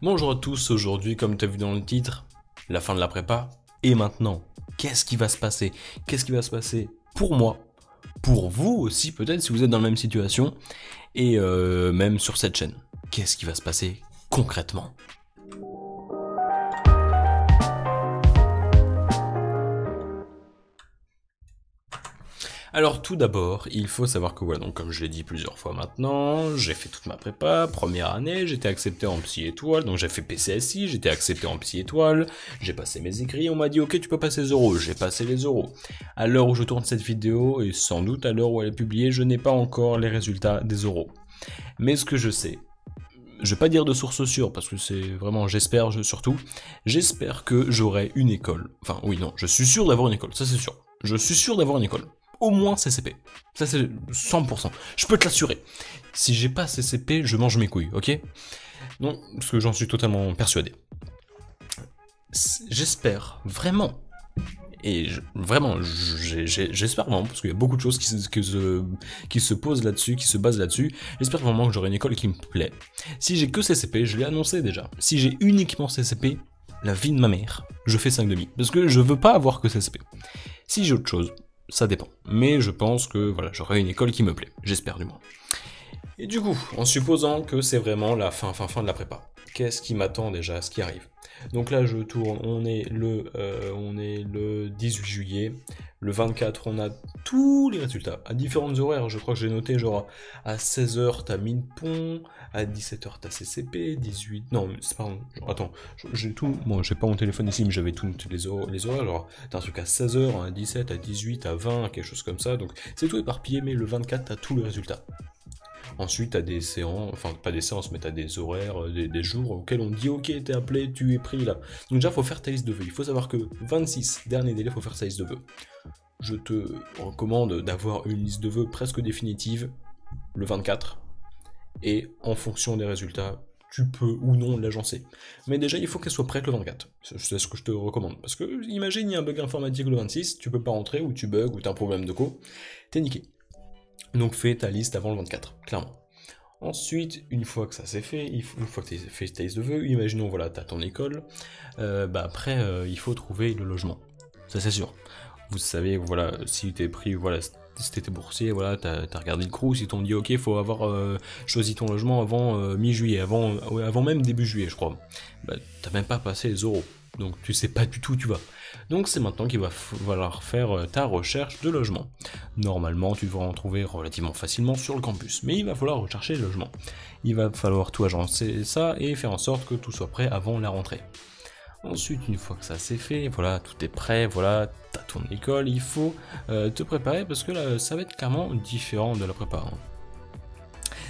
Bonjour à tous, aujourd'hui comme tu as vu dans le titre, la fin de la prépa, et maintenant, qu'est-ce qui va se passer? Qu'est-ce qui va se passer pour moi? Pour vous aussi peut-être si vous êtes dans la même situation, et même sur cette chaîne. Qu'est-ce qui va se passer concrètement? Alors tout d'abord, il faut savoir que voilà, donc comme je l'ai dit plusieurs fois maintenant, j'ai fait toute ma prépa, première année, j'étais accepté en psy étoile, donc j'ai fait PCSI, j'étais accepté en psy étoile, j'ai passé mes écrits, on m'a dit ok tu peux passer les oraux, j'ai passé les oraux. À l'heure où je tourne cette vidéo, et sans doute à l'heure où elle est publiée, je n'ai pas encore les résultats des oraux. Mais ce que je sais, je vais pas dire de source sûre, parce que c'est vraiment, j'espère que j'aurai une école. Enfin oui non, je suis sûr d'avoir une école, ça c'est sûr. Je suis sûr d'avoir une école. Au moins CCP. Ça c'est 100%. Je peux te l'assurer. Si j'ai pas CCP, je mange mes couilles, ok? Non, parce que j'en suis totalement persuadé. J'espère vraiment. Et j'espère vraiment, parce qu'il y a beaucoup de choses qui se posent là-dessus, qui se basent là-dessus. J'espère vraiment que j'aurai une école qui me plaît. Si j'ai que CCP, je l'ai annoncé déjà. Si j'ai uniquement CCP, la vie de ma mère, je fais 5,5. Parce que je veux pas avoir que CCP. Si j'ai autre chose, ça dépend. Mais je pense que voilà, j'aurai une école qui me plaît. J'espère du moins. Et du coup, en supposant que c'est vraiment la fin de la prépa, qu'est-ce qui m'attend déjà, ce qui arrive? Donc là, je tourne, on est le 18 juillet, le 24, on a tous les résultats, à différentes horaires, je crois que j'ai noté, genre, à 16h, t'as Minpon, à 17h, t'as CCP, 18, non, c'est pardon, attends, j'ai tout, bon, j'ai pas mon téléphone ici, mais j'avais tous les horaires, genre, t'as un truc à 16h, à 17, à 18, à 20, quelque chose comme ça, donc c'est tout éparpillé, mais le 24, t'as tous les résultats. Ensuite, t'as des séances, enfin pas des séances, mais t'as des horaires, des jours auxquels on dit ok, t'es appelé, tu es pris là. Donc déjà, faut faire ta liste de vœux. Il faut savoir que 26, dernier délai, faut faire sa liste de vœux. Je te recommande d'avoir une liste de vœux presque définitive le 24. Et en fonction des résultats, tu peux ou non l'agencer. Mais déjà, il faut qu'elle soit prête le 24. C'est ce que je te recommande. Parce que, imagine, il y a un bug informatique le 26, tu peux pas rentrer, ou tu bugs, ou t'as un problème de co, t'es niqué. Donc fais ta liste avant le 24, clairement. Ensuite, une fois que ça c'est fait, une fois que tu as fait ta liste de vœux, imaginons voilà, tu as ton école, après il faut trouver le logement. Ça c'est sûr. Vous savez, voilà, si t'es pris, voilà, si t'étais boursier, voilà, t'as regardé le crew, si t'ont dit ok, faut avoir choisi ton logement avant mi-juillet, avant même début juillet, je crois. Bah, t'as même pas passé les euros, donc tu sais pas du tout où tu vas. Donc c'est maintenant qu'il va falloir faire ta recherche de logement. Normalement, tu devras en trouver relativement facilement sur le campus, mais il va falloir rechercher le logement. Il va falloir tout agencer ça et faire en sorte que tout soit prêt avant la rentrée. Ensuite, une fois que ça c'est fait, voilà, tout est prêt, voilà, t'as ton école, il faut te préparer parce que là, ça va être clairement différent de la prépa. Hein.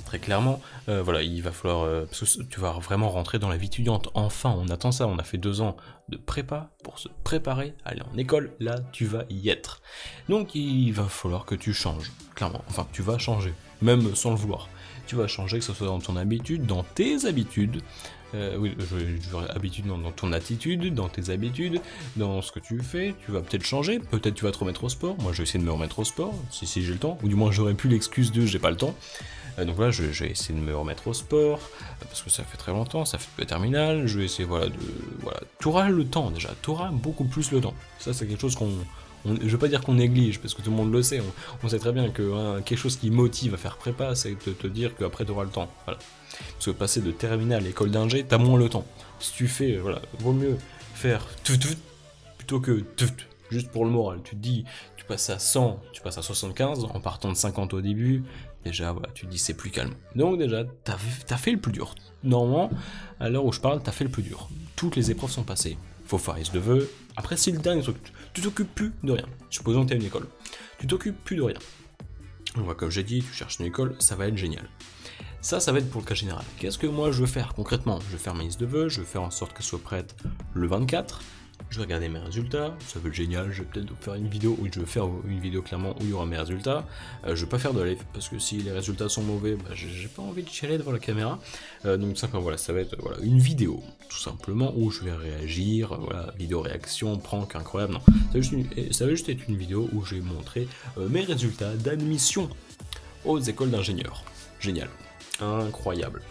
Très clairement, voilà, il va falloir, parce que tu vas vraiment rentrer dans la vie étudiante. Enfin, on attend ça, on a fait 2 ans de prépa pour se préparer à aller en école, là, tu vas y être. Donc, il va falloir que tu changes, clairement. Enfin, tu vas changer, même sans le vouloir. Tu vas changer, que ce soit dans ton habitude, dans tes habitudes, oui, habitude dans ton attitude, dans tes habitudes, dans ce que tu fais, tu vas peut-être changer, peut-être tu vas te remettre au sport, moi je vais essayer de me remettre au sport, si j'ai le temps, ou du moins j'aurais plus l'excuse de j'ai pas le temps. Donc là, je vais essayer de me remettre au sport, parce que ça fait très longtemps, ça fait depuis la terminale, je vais essayer, voilà, tu auras le temps déjà, tu auras beaucoup plus le temps. Ça, c'est quelque chose je veux pas dire qu'on néglige, parce que tout le monde le sait, on sait très bien que quelque chose qui motive à faire prépa, c'est de te dire qu'après tu auras le temps, voilà. Parce que passer de terminale à école d'ingé, t'as moins le temps. Si tu fais, voilà, vaut mieux faire plutôt que juste pour le moral. Tu te dis, tu passes à 100, tu passes à 75, en partant de 50 au début, déjà, voilà, tu te dis c'est plus calme. Donc déjà, t'as fait le plus dur. Normalement, à l'heure où je parle, t'as fait le plus dur. Toutes les épreuves sont passées. Faut faire liste de vœux. Après, c'est le dernier truc. Tu t'occupes plus de rien. Supposons que t'as une école. Tu t'occupes plus de rien. Donc, comme j'ai dit, tu cherches une école, ça va être génial. Ça va être pour le cas général. Qu'est-ce que moi je veux faire concrètement? Je vais faire ma liste de vœux, je vais faire en sorte qu'elle soit prête le 24. Je vais regarder mes résultats, ça va être génial, je vais peut-être faire une vidéo où je vais faire une vidéo clairement où il y aura mes résultats. Je vais pas faire de live parce que si les résultats sont mauvais, bah, j'ai pas envie de chialer devant la caméra. Donc simplement voilà, ça va être voilà, une vidéo tout simplement où je vais réagir, voilà, vidéo réaction, prank incroyable. Non, ça va juste être une vidéo où je vais montrer mes résultats d'admission aux écoles d'ingénieurs. Génial, incroyable.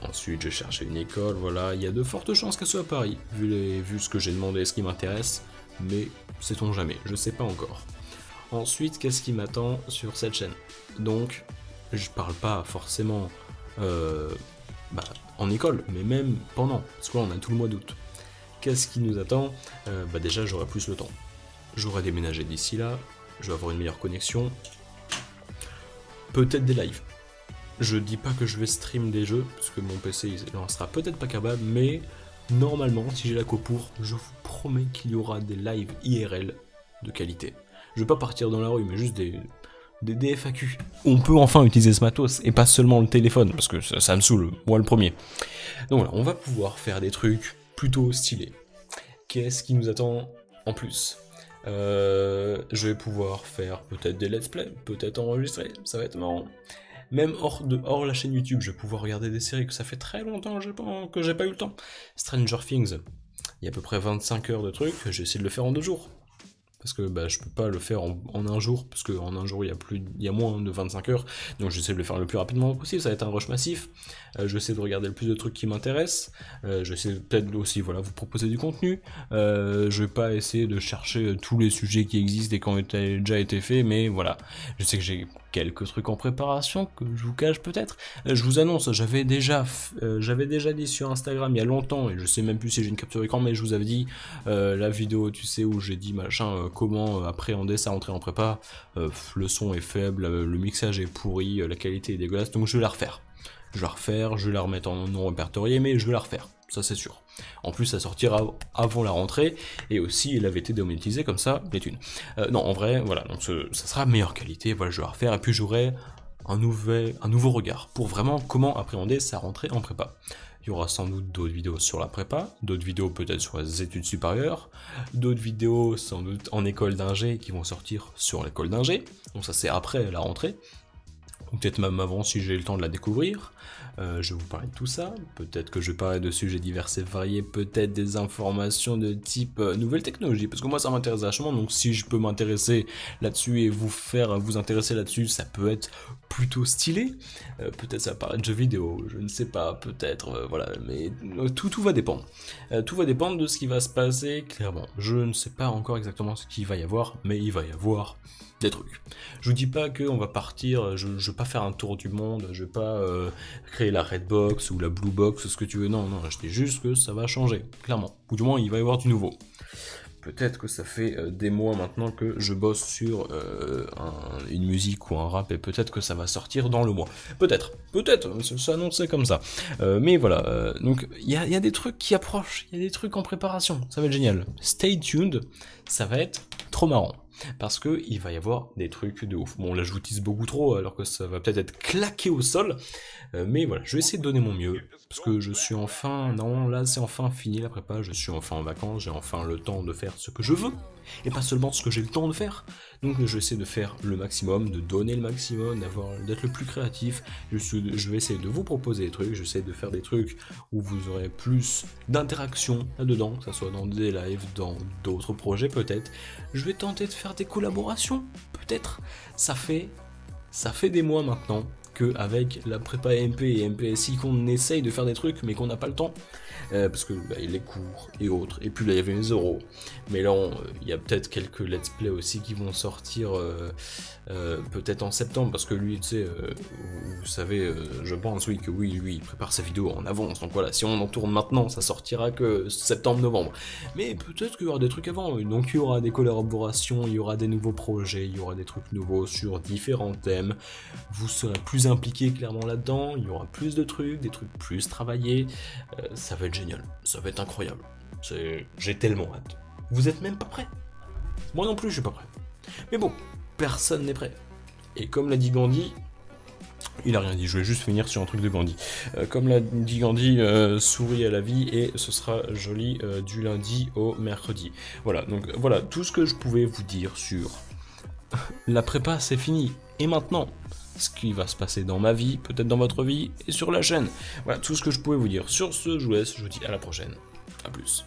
Ensuite, j'ai cherché une école, voilà. Il y a de fortes chances qu'elle soit à Paris, vu ce que j'ai demandé, ce qui m'intéresse. Mais sait-on jamais, je sais pas encore. Ensuite, qu'est-ce qui m'attend sur cette chaîne? Donc, je parle pas forcément en école, mais même pendant, parce que là on a tout le mois d'août. Qu'est-ce qui nous attend? Déjà, j'aurai plus le temps. J'aurai déménagé d'ici là, je vais avoir une meilleure connexion. Peut-être des lives. Je dis pas que je vais stream des jeux, parce que mon PC il en sera peut-être pas capable, mais normalement, si j'ai la co pour, je vous promets qu'il y aura des lives IRL de qualité. Je vais pas partir dans la rue, mais juste des FAQ. On peut enfin utiliser ce matos, et pas seulement le téléphone, parce que ça me saoule, moi le premier. Donc voilà, on va pouvoir faire des trucs plutôt stylés. Qu'est-ce qui nous attend en plus? Je vais pouvoir faire peut-être des let's play, peut-être enregistrer, ça va être marrant. Même hors la chaîne YouTube, je vais pouvoir regarder des séries que ça fait très longtemps que j'ai pas eu le temps. Stranger Things, il y a à peu près 25 heures de trucs, j'ai essayé de le faire en 2 jours. Parce que je peux pas le faire en un jour, parce qu'en un jour il y a moins de 25 heures, donc j'essaie de le faire le plus rapidement possible, ça va être un rush massif, j'essaie de regarder le plus de trucs qui m'intéressent, j'essaie peut-être aussi vous proposer du contenu, je vais pas essayer de chercher tous les sujets qui existent et qui ont déjà été faits, mais voilà, je sais que j'ai quelques trucs en préparation que je vous cache peut-être. Je vous annonce, j'avais déjà dit sur Instagram il y a longtemps, et je sais même plus si j'ai une capture d'écran, mais je vous avais dit la vidéo, tu sais, où j'ai dit comment appréhender sa rentrée en prépa, le son est faible, le mixage est pourri, la qualité est dégueulasse, donc je vais la refaire. Je vais la remettre en non répertorié, mais je vais la refaire, ça c'est sûr. En plus, ça sortira avant la rentrée, et aussi, elle avait été démonétisée comme ça, les thunes. Non, en vrai, voilà, donc ça sera meilleure qualité, voilà, je vais la refaire, et puis j'aurai un nouveau regard, pour vraiment comment appréhender sa rentrée en prépa. Il y aura sans doute d'autres vidéos sur la prépa, d'autres vidéos peut-être sur les études supérieures, d'autres vidéos sans doute en école d'ingé qui vont sortir sur l'école d'ingé, donc ça c'est après la rentrée, ou peut-être même avant si j'ai le temps de la découvrir. Je vais vous parler de tout ça, peut-être que je vais parler de sujets divers et variés, peut-être des informations de type nouvelles technologies, parce que moi ça m'intéresse vachement, donc si je peux m'intéresser là-dessus et vous intéresser là-dessus, ça peut être plutôt stylé. Peut-être ça va parler de jeux vidéo, je ne sais pas, peut-être, voilà, mais tout va dépendre. Tout va dépendre de ce qui va se passer, clairement. Je ne sais pas encore exactement ce qu'il va y avoir, mais il va y avoir des trucs. Je vous dis pas qu'on va partir, je vais pas faire un tour du monde, je vais pas créer la Red Box ou la Blue Box, ce que tu veux, non, je dis juste que ça va changer, clairement. Ou du moins, il va y avoir du nouveau. Peut-être que ça fait des mois maintenant que je bosse sur une musique ou un rap, et peut-être que ça va sortir dans le mois. Peut-être, c'est annoncé comme ça. Mais voilà, donc il y a des trucs qui approchent, il y a des trucs en préparation, ça va être génial. Stay tuned, ça va être trop marrant. Parce que il va y avoir des trucs de ouf. Bon là je vous tease beaucoup trop alors que ça va peut-être être claqué au sol. Mais voilà, je vais essayer de donner mon mieux. Parce que je suis enfin... Non, là c'est enfin fini la prépa, je suis enfin en vacances, j'ai enfin le temps de faire ce que je veux. Et pas seulement ce que j'ai le temps de faire. Donc je vais essayer de faire le maximum, de donner le maximum, d'être le plus créatif. Je vais essayer de vous proposer des trucs, j'essaie de faire des trucs où vous aurez plus d'interaction là-dedans, que ce soit dans des lives, dans d'autres projets peut-être. Je vais tenter de faire des collaborations, peut-être. Ça fait des mois maintenant qu'avec la prépa MP et MPSI qu'on essaye de faire des trucs mais qu'on n'a pas le temps. Parce que les cours et autres, et puis là il y avait les euros, mais là il y a peut-être quelques let's play aussi qui vont sortir peut-être en septembre, parce que lui tu sais, vous savez, je pense oui que lui il prépare sa vidéo en avance, donc voilà, si on en tourne maintenant ça sortira que septembre-novembre, mais peut-être qu'il y aura des trucs avant, donc il y aura des collaborations, il y aura des nouveaux projets, il y aura des trucs nouveaux sur différents thèmes, vous serez plus impliqué clairement là-dedans, il y aura plus de trucs, des trucs plus travaillés, ça va être génial, ça va être incroyable. J'ai tellement hâte. Vous êtes même pas prêts? Moi non plus, je suis pas prêt. Mais bon, personne n'est prêt. Et comme l'a dit Gandhi, il a rien dit, je vais juste finir sur un truc de Gandhi. Comme l'a dit Gandhi, souris à la vie et ce sera joli du lundi au mercredi. Voilà, donc voilà tout ce que je pouvais vous dire sur la prépa, c'est fini. Et maintenant, ce qui va se passer dans ma vie, peut-être dans votre vie, et sur la chaîne. Voilà, tout ce que je pouvais vous dire. Sur ce, je vous laisse, je vous dis à la prochaine. A plus.